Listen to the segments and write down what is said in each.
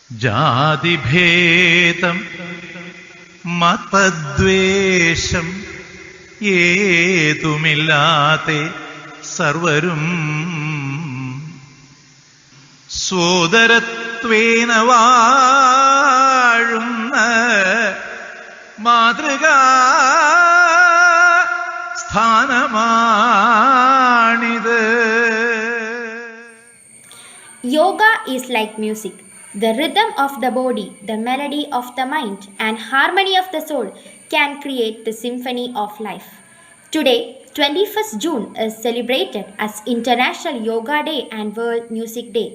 ജാതിഭേദം മതദ്വേഷം ഏതുമില്ലാതെ സർവരും സോദരത്വേന വാഴുന്ന മാതൃകാ സ്ഥാനമാണിത്. Yoga is like music. The rhythm of the body, the melody of the mind, and harmony of the soul can create the symphony of life. Today, 21st June is celebrated as International Yoga Day and World Music Day.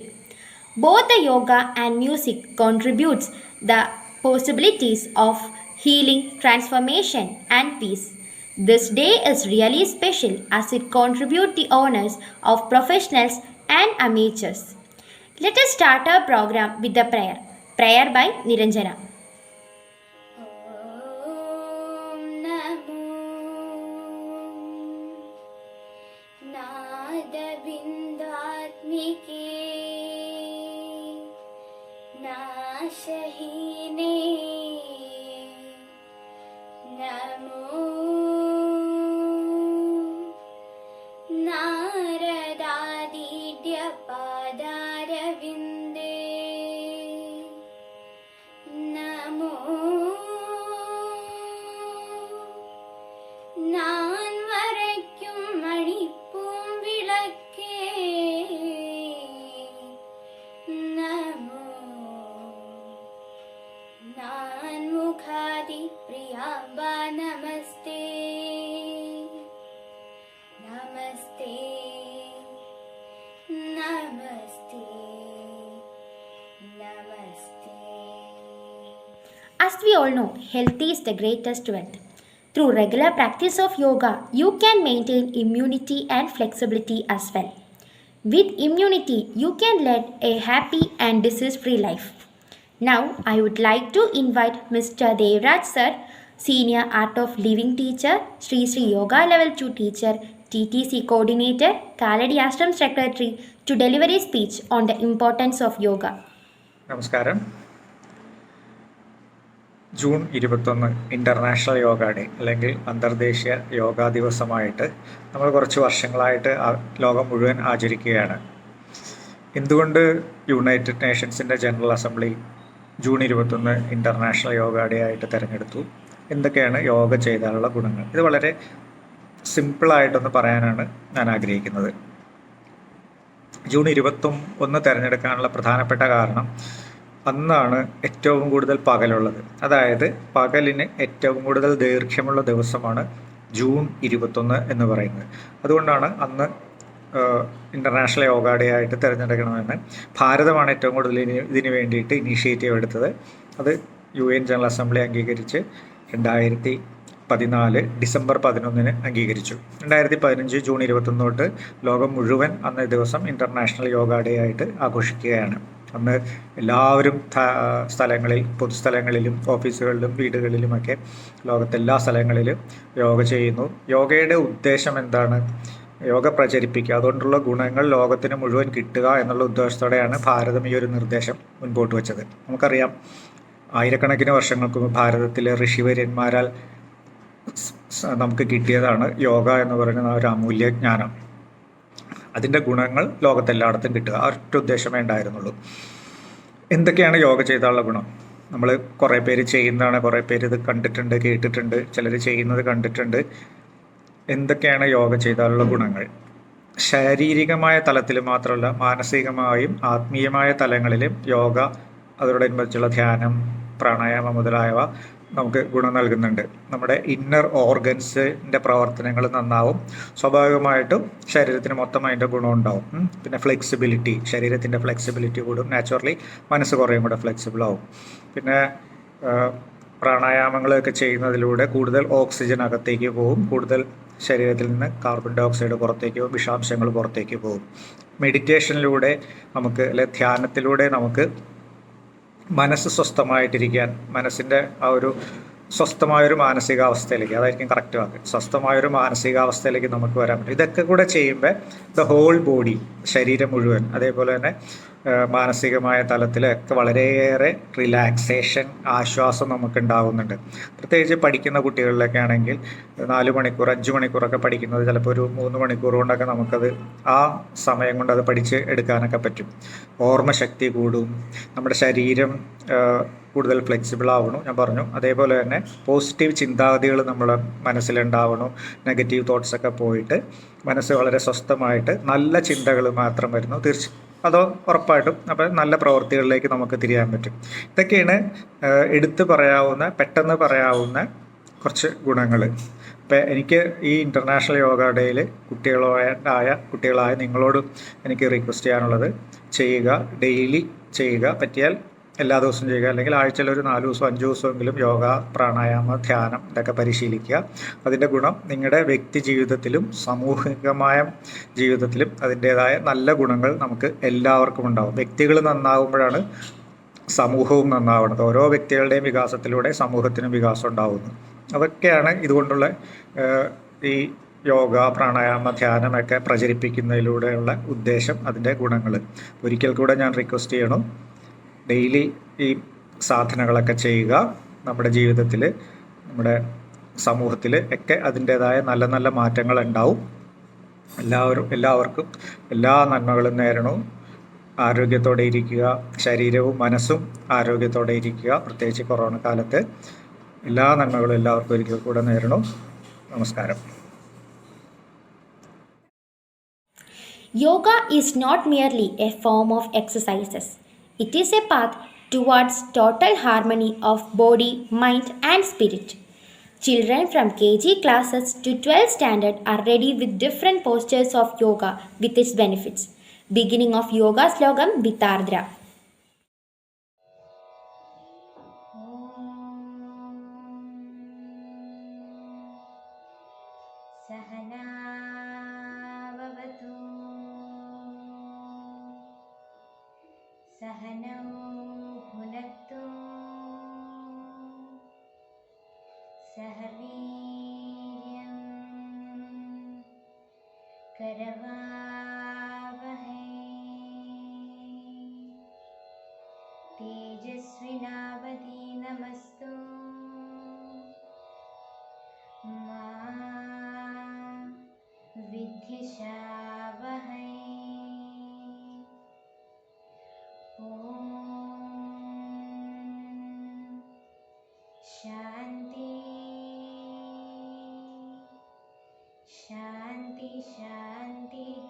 Both the yoga and music contributes the possibilities of healing, transformation, and peace. This day is really special as it contributes the honors of professionals and amateurs. Let us start our program with the prayer. Prayer by Niranjana. Om Namo Nadavindatmike Nashahine Namo Naradadidya Padaravinde Namo நான் வரைக்கும் மணிப்பூம் விளக்கே நமோ நான் முகாதி பிரியாம்பா நமஸ்தே நமஸ்தே நமஸ்தே நமஸ்தே. As we all know, health is the greatest wealth. Through regular practice of yoga, you can maintain immunity and flexibility as well. With immunity, you can lead a happy and disease-free life. Now, I would like to invite Mr. Devraj Sir, Senior Art of Living Teacher, Sri Sri Yoga Level 2 Teacher, TTC Coordinator, Kaladi Ashram Secretary, to deliver a speech on the importance of yoga. നമസ്കാരം. June 21 international yoga day അല്ലെങ്കിൽ അന്തർദേശീയ യോഗാ ദിവസമായിട്ട് നമ്മൾ കുറച്ച് വർഷങ്ങളായിട്ട് ലോകം മുഴുവൻ ആചരിക്കുകയാണ്. എന്തുകൊണ്ട് യുണൈറ്റഡ് നേഷൻസിൻ്റെ general assembly June 21 international yoga day ആയിട്ട് തിരഞ്ഞെടുത്തു? എന്തൊക്കെയാണ് യോഗ ചെയ്താലുള്ള ഗുണങ്ങൾ? ഇത് വളരെ സിമ്പിളായിട്ടൊന്ന് പറയാനാണ് ഞാൻ ആഗ്രഹിക്കുന്നത്. ജൂൺ 21 തിരഞ്ഞെടുക്കാനുള്ള പ്രധാനപ്പെട്ട കാരണം അന്നാണ് ഏറ്റവും കൂടുതൽ പകലുള്ളത്. അതായത് പകലിന് ഏറ്റവും കൂടുതൽ ദൈർഘ്യമുള്ള ദിവസമാണ് ജൂൺ 21 എന്ന് പറയുന്നത്. അതുകൊണ്ടാണ് അന്ന് ഇൻ്റർനാഷണൽ യോഗ ഡേ ആയിട്ട് തിരഞ്ഞെടുക്കണമെന്ന് ഭാരതമാണ് ഏറ്റവും കൂടുതൽ ഇതിന് വേണ്ടിയിട്ട് ഇനീഷ്യേറ്റീവ് എടുത്തത്. അത് UN ജനറൽ അസംബ്ലി അംഗീകരിച്ച് 2014 ഡിസംബർ 11 അംഗീകരിച്ചു. 2015 ജൂൺ 21 തൊട്ട് ലോകം മുഴുവൻ അന്നേ ദിവസം ഇൻ്റർനാഷണൽ യോഗ ഡേ ആയിട്ട് ആഘോഷിക്കുകയാണ്. അന്ന് എല്ലാവരും സ്ഥലങ്ങളിൽ, പൊതുസ്ഥലങ്ങളിലും ഓഫീസുകളിലും വീടുകളിലുമൊക്കെ ലോകത്തെല്ലാ സ്ഥലങ്ങളിലും യോഗ ചെയ്യുന്നു. യോഗയുടെ ഉദ്ദേശം എന്താണ്? യോഗ പ്രചരിപ്പിക്കുക, അതുകൊണ്ടുള്ള ഗുണങ്ങൾ ലോകത്തിന് മുഴുവൻ കിട്ടുക എന്നുള്ള ഉദ്ദേശത്തോടെയാണ് ഭാരതം ഈ ഒരു നിർദ്ദേശം മുൻപോട്ട് വെച്ചത്. നമുക്കറിയാം, ആയിരക്കണക്കിന് വർഷങ്ങൾക്ക് മുമ്പ് ഭാരതത്തിലെ ഋഷിവര്യന്മാരാൽ നമുക്ക് കിട്ടിയതാണ് യോഗ എന്ന് പറയുന്ന ഒരു അമൂല്യ ജ്ഞാനം. അതിൻ്റെ ഗുണങ്ങൾ ലോകത്തെല്ലായിടത്തും കിട്ടുക, ആ ഒറ്റ ഉദ്ദേശമേ ഉണ്ടായിരുന്നുള്ളൂ. എന്തൊക്കെയാണ് യോഗ ചെയ്താലുള്ള ഗുണം? നമ്മൾ കുറേ പേര് ചെയ്യുന്നതാണ്, കുറേ പേര് ഇത് കണ്ടിട്ടുണ്ട്, കേട്ടിട്ടുണ്ട്, ചിലർ ചെയ്യുന്നത് കണ്ടിട്ടുണ്ട്. എന്തൊക്കെയാണ് യോഗ ചെയ്താലുള്ള ഗുണങ്ങൾ? ശാരീരികമായ തലത്തിൽ മാത്രമല്ല, മാനസികമായും ആത്മീയമായ തലങ്ങളിലും യോഗ, അതോടനുബന്ധിച്ചുള്ള ധ്യാനം, പ്രാണായാമം മുതലായവ നമുക്ക് ഗുണം നൽകുന്നുണ്ട്. നമ്മുടെ ഇന്നർ ഓർഗൻസിൻ്റെ പ്രവർത്തനങ്ങൾ നന്നാവും. സ്വാഭാവികമായിട്ടും ശരീരത്തിന് മൊത്തം അതിൻ്റെ ഗുണം ഉണ്ടാവും. പിന്നെ ഫ്ലെക്സിബിലിറ്റി, ശരീരത്തിൻ്റെ ഫ്ലെക്സിബിലിറ്റി കൂടും. നാച്ചുറലി മനസ്സ് കുറേയും കൂടെ ഫ്ലെക്സിബിൾ ആവും. പിന്നെ പ്രാണായാമങ്ങളൊക്കെ ചെയ്യുന്നതിലൂടെ കൂടുതൽ ഓക്സിജൻ അകത്തേക്ക് പോകും, കൂടുതൽ ശരീരത്തിൽ നിന്ന് കാർബൺ ഡൈ ഓക്സൈഡ് പുറത്തേക്ക് പോകും, വിഷാംശങ്ങൾ പുറത്തേക്ക് പോകും. മെഡിറ്റേഷനിലൂടെ നമുക്ക്, അല്ലെ ധ്യാനത്തിലൂടെ നമുക്ക് മനസ്സ് സ്വസ്ഥമായിട്ടിരിക്കാൻ, മനസ്സിൻ്റെ ആ ഒരു സ്വസ്ഥമായൊരു മാനസികാവസ്ഥയിലേക്ക്, അതായിരിക്കും കറക്റ്റ് വാക്ക്, സ്വസ്ഥമായൊരു മാനസികാവസ്ഥയിലേക്ക് നമുക്ക് വരാൻ പറ്റും. ഇതൊക്കെ കൂടെ ചെയ്യുമ്പോൾ ദ ഹോൾ ബോഡി, ശരീരം മുഴുവൻ, അതേപോലെ തന്നെ മാനസികമായ തലത്തിലൊക്കെ വളരെയേറെ റിലാക്സേഷൻ, ആശ്വാസം നമുക്ക് ഉണ്ടാകുന്നുണ്ട്. പ്രത്യേകിച്ച് പഠിക്കുന്ന കുട്ടികളിലൊക്കെ ആണെങ്കിൽ 4 മണിക്കൂർ 5 മണിക്കൂറൊക്കെ പഠിക്കുന്നത് ചിലപ്പോൾ ഒരു 3 മണിക്കൂർ കൊണ്ടൊക്കെ നമുക്കത് ആ സമയം കൊണ്ട് അത് പഠിച്ച് എടുക്കാനൊക്കെ പറ്റും. ഓർമ്മശക്തി കൂടും, നമ്മുടെ ശരീരം കൂടുതൽ ഫ്ലെക്സിബിൾ ആവണം, ഞാൻ പറഞ്ഞു. അതേപോലെ തന്നെ പോസിറ്റീവ് ചിന്താഗതികൾ നമ്മുടെ മനസ്സിലുണ്ടാവണം, നെഗറ്റീവ് തോട്ട്സൊക്കെ പോയിട്ട് മനസ്സ് വളരെ സ്വസ്ഥമായിട്ട് നല്ല ചിന്തകൾ മാത്രം വരുന്നു. അതോ ഉറപ്പായിട്ടും അപ്പം നല്ല പ്രവൃത്തികളിലേക്ക് നമുക്ക് തിരിയാൻ പറ്റും. ഇതൊക്കെയാണ് എടുത്തു പറയാവുന്ന, പെട്ടെന്ന് പറയാവുന്ന കുറച്ച് ഗുണങ്ങൾ. ഇപ്പം എനിക്ക് ഈ ഇൻ്റർനാഷണൽ യോഗ ഡേയിൽ കുട്ടികളായ നിങ്ങളോടും എനിക്ക് റിക്വസ്റ്റ് ചെയ്യാനുള്ളത്, ചെയ്യുക, ഡെയിലി ചെയ്യുക, പറ്റിയാൽ എല്ലാ ദിവസവും ചെയ്യുക, അല്ലെങ്കിൽ ആഴ്ചയിൽ ഒരു 4 ദിവസം 5 ദിവസമെങ്കിലും യോഗ, പ്രാണായാമ, ധ്യാനം ഇതൊക്കെ പരിശീലിക്കുക. അതിൻ്റെ ഗുണം നിങ്ങളുടെ വ്യക്തി ജീവിതത്തിലും സാമൂഹികമായ ജീവിതത്തിലും അതിൻ്റേതായ നല്ല ഗുണങ്ങൾ നമുക്ക് എല്ലാവർക്കും ഉണ്ടാവും. വ്യക്തികൾ നന്നാകുമ്പോഴാണ് സമൂഹവും നന്നാവുന്നത്. ഓരോ വ്യക്തികളുടെയും വികാസത്തിലൂടെ സമൂഹത്തിനും വികാസം ഉണ്ടാവുന്നു. അതൊക്കെയാണ് ഇതുകൊണ്ടുള്ള ഈ യോഗ, പ്രാണായാമ, ധ്യാനമൊക്കെ പ്രചരിപ്പിക്കുന്നതിലൂടെയുള്ള ഉദ്ദേശം, അതിൻ്റെ ഗുണങ്ങൾ. ഒരിക്കൽ കൂടെ ഞാൻ റിക്വസ്റ്റ് ചെയ്യണം, ഡെയിലി ഈ സാധനങ്ങളൊക്കെ ചെയ്യുക. നമ്മുടെ ജീവിതത്തിൽ, നമ്മുടെ സമൂഹത്തിൽ ഒക്കെ അതിൻ്റേതായ നല്ല നല്ല മാറ്റങ്ങൾ ഉണ്ടാവും. എല്ലാവർക്കും എല്ലാ നന്മകളും നേരണു. ആരോഗ്യത്തോടെ ഇരിക്കുക, ശരീരവും മനസ്സും ആരോഗ്യത്തോടെ ഇരിക്കുക. പ്രത്യേകിച്ച് കൊറോണ കാലത്ത് എല്ലാ നന്മകളും എല്ലാവർക്കും ഒരിക്കൽ കൂടെ നേരണു. നമസ്കാരം. Yoga is not merely a form of exercises. It is a path towards total harmony of body, mind, and spirit. Children from KG classes to 12th standard are ready with different postures of yoga with its benefits. Beginning of Yoga Slogam with Ardra. सहनावतु सहनौ भुनक्तु सह वीर्यं करवावहै तेजस्विनावधीतमस्तु मा विद्विषावहै। ॐ शान्ति शान्ति शान्तिः।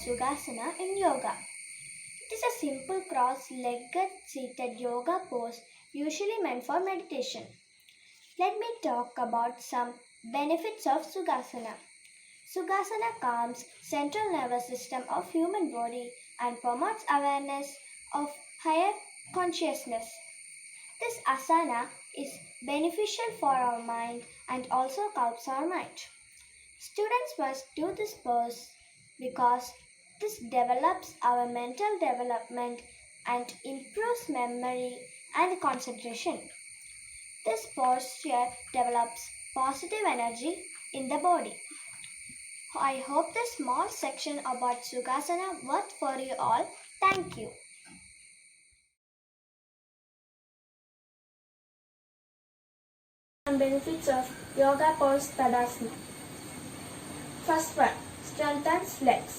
Sukhasana in yoga. It is a simple cross-legged seated yoga pose usually meant for meditation. Let me talk about some benefits of Sukhasana. Sukhasana calms central nervous system of human body and promotes awareness of higher consciousness. This asana is beneficial for our mind and also calms our mind. Students must do this pose because this develops our mental development and improves memory and concentration. This posture develops positive energy in the body. I hope this small section about Sukhasana worked for you all. Thank you. Benefits of yoga pose Tadasana. First one, strengthens legs.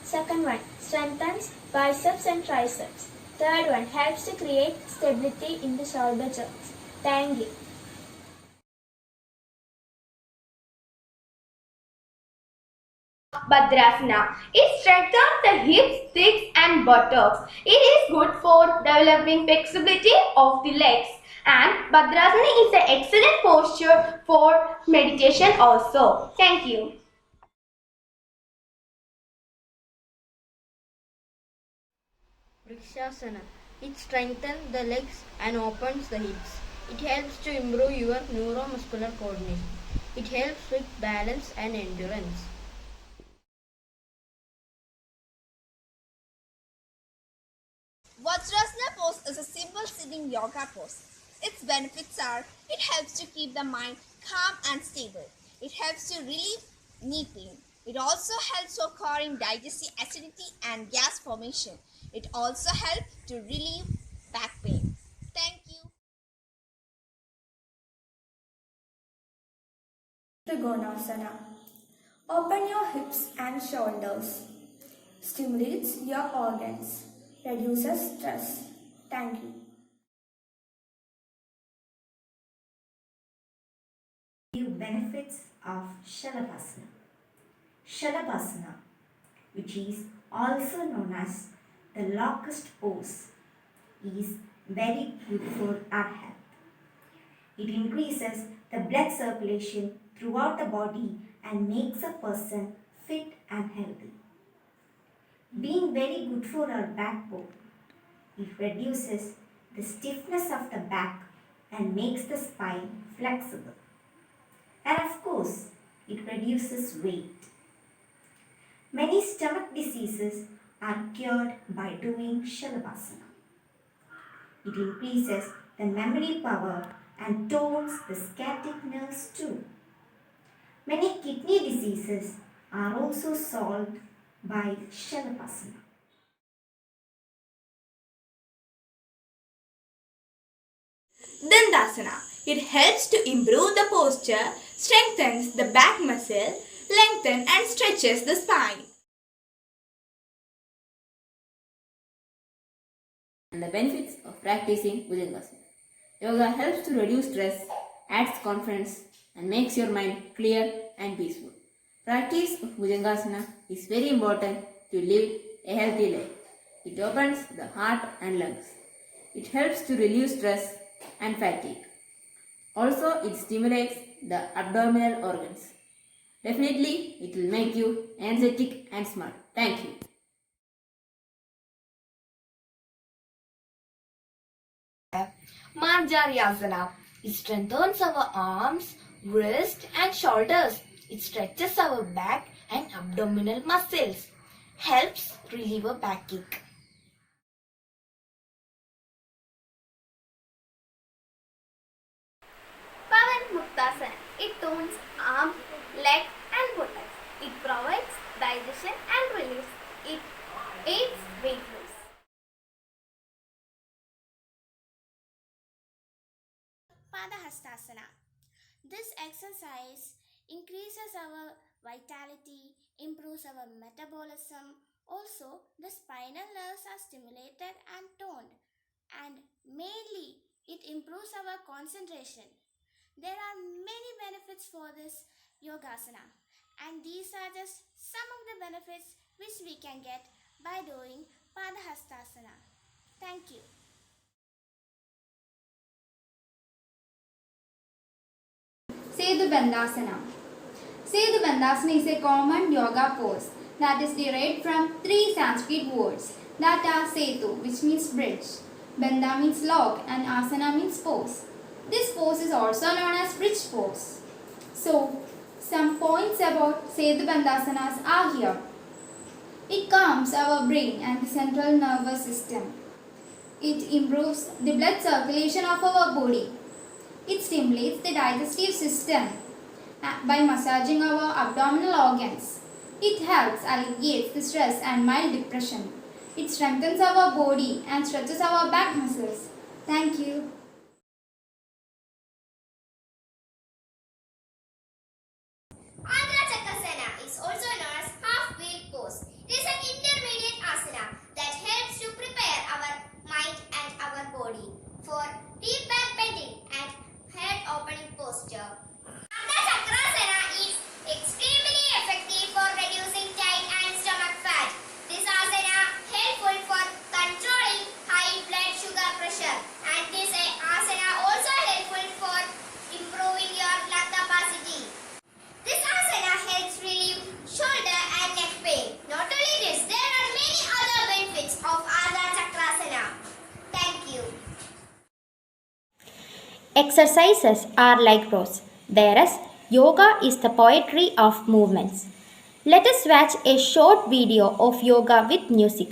Second one, strengthens biceps and triceps. Third one, helps to create stability in the shoulder joints. Thank you. Bhadrasana. It strengthens the hips, thighs and buttocks. It is good for developing flexibility of the legs. And Bhadrasana is an excellent posture for meditation also. Thank you. Vrikshasana. It strengthens the legs and opens the hips. It helps to improve your neuromuscular coordination. It helps with balance and endurance. simple sitting yoga pose. Its benefits are it helps to keep the mind calm and stable. It helps to relieve knee pain. It also helps for curing digestive acidity and gas formation. It also helps to relieve back pain. Thank you. Trigonasana. Open your hips and shoulders. Stimulates your organs. Reduces stress. Thank you. Benefits of Shalabhasana. Shalabhasana, which is also known as the locust pose, is very good for our health. It increases the blood circulation throughout the body and makes a person fit and healthy. Being very good for our backbone, it reduces the stiffness of the back and makes the spine flexible. And of course, it reduces weight. Many stomach diseases are cured by doing Shalabhasana. It increases the memory power and tones the sciatic nerves too. Many kidney diseases are also solved by Shalabhasana. Dandasana. It helps to improve the posture, strengthens the back muscle, lengthens and stretches the spine. And the benefits of practicing Bhujangasana. Yoga helps to reduce stress, adds confidence, and makes your mind clear and peaceful. Practice of Bhujangasana is very important to live a healthy life. It opens the heart and lungs. It helps to relieve stress and fatigue. Also, it stimulates the abdominal organs. Definitely, it will make you energetic and smart. Thank you. Marjaryasana. It strengthens our arms, wrists and shoulders. It stretches our back and abdominal muscles. Helps relieve a backache. Pavan Muktasana. It tones arm, leg and buttocks. It provides digestion and relief. It aids weight loss. Padahastasana. This exercise increases our vitality, improves our metabolism. Also, the spinal nerves are stimulated and toned, and mainly it improves our concentration. There are many benefits for this yogasana, and these are just some of the benefits which we can get by doing Padahastasana. Thank you. Setu Bandhasana. Setu Bandhasana is a common yoga pose that is derived from three Sanskrit words that are Setu, which means bridge, Bandha means log, and Asana means pose. This pose is also known as bridge pose. So, some points about Setu Bandhasanas are here. It calms our brain and the central nervous system. It improves the blood circulation of our body. It stimulates the digestive system by massaging our abdominal organs. It helps alleviate the stress and mild depression. It strengthens our body and stretches our back muscles. Thank you. Ardha Chakasana is also known as half-wheel pose. It is an intermediate asana that helps to prepare our mind and our body for deep back bending and head opening posture. Ardha Chakrasana is extremely effective for reducing tight and stomach fat. This asana helpful for controlling high blood sugar pressure, and this asana also helpful for improving your lung capacity. This asana helps relieve shoulder and neck pain. Not only this, there are many other benefits of Ardha Chakrasana. Thank you. Exercises are like prose, whereas yoga is the poetry of movements. Let us watch a short video of yoga with music.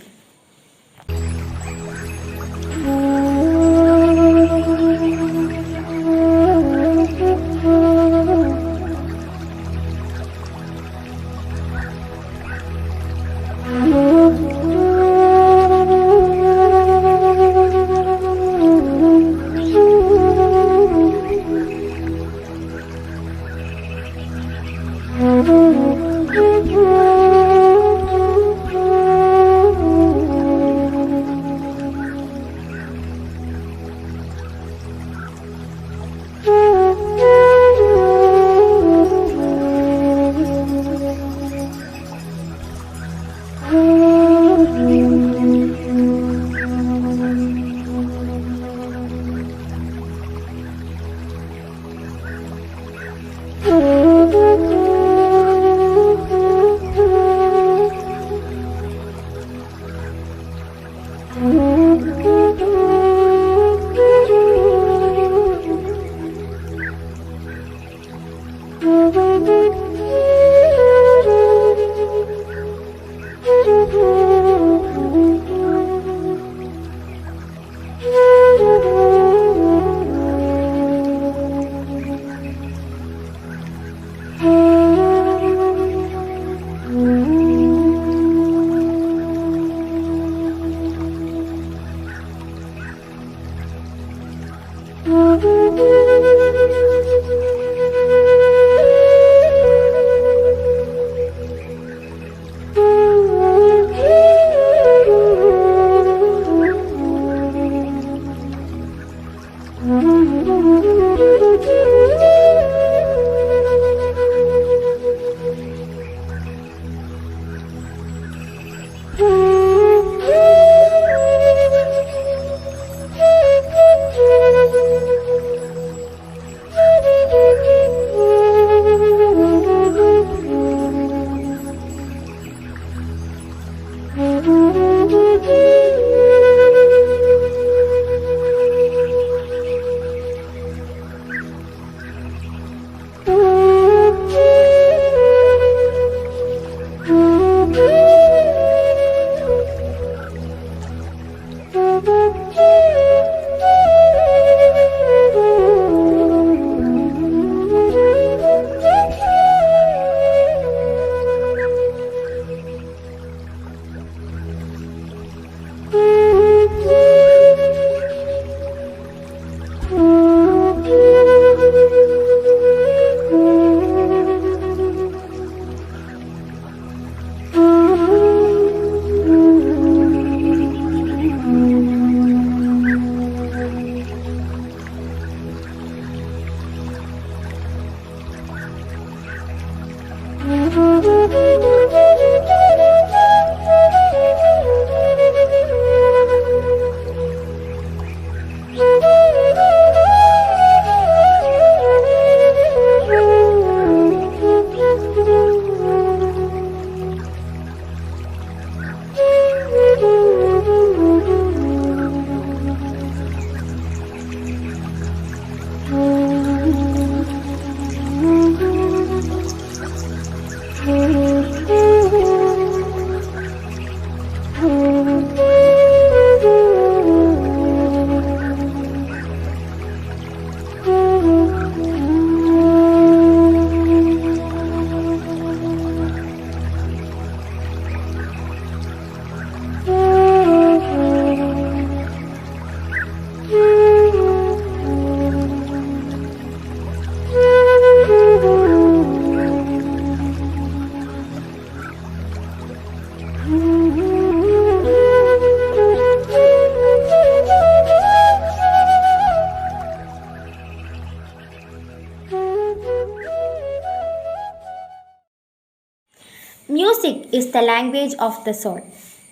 Music is the language of the soul.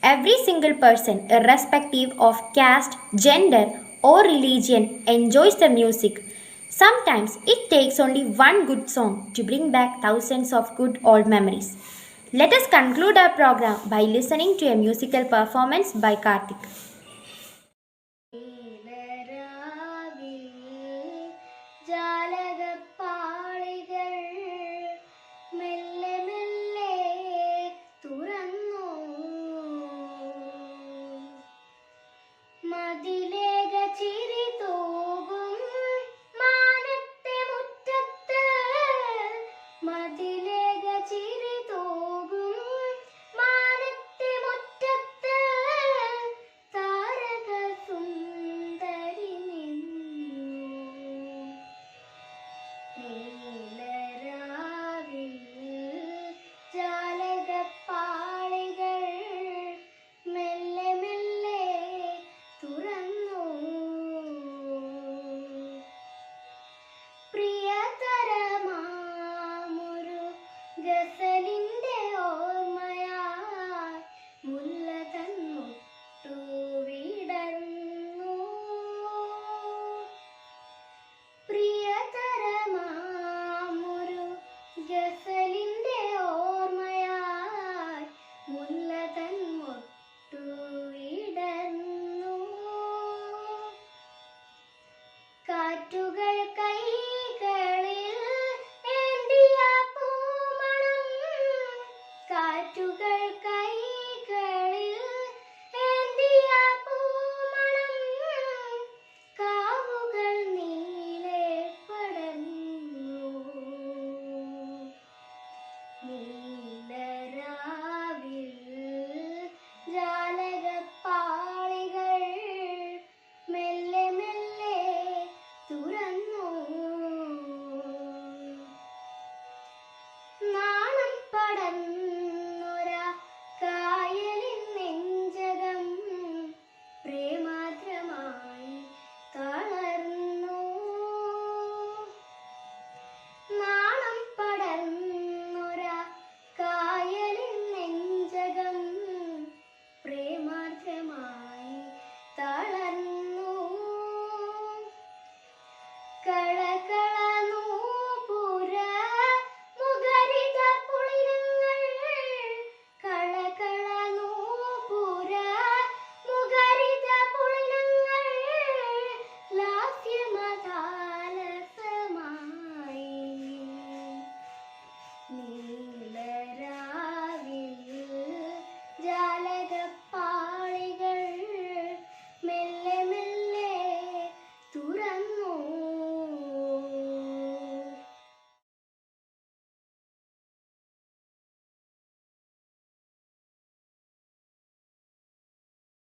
Every single person, irrespective of caste, gender, or religion, enjoys the music. Sometimes it takes only one good song to bring back thousands of good old memories. Let us conclude our program by listening to a musical performance by Karthik.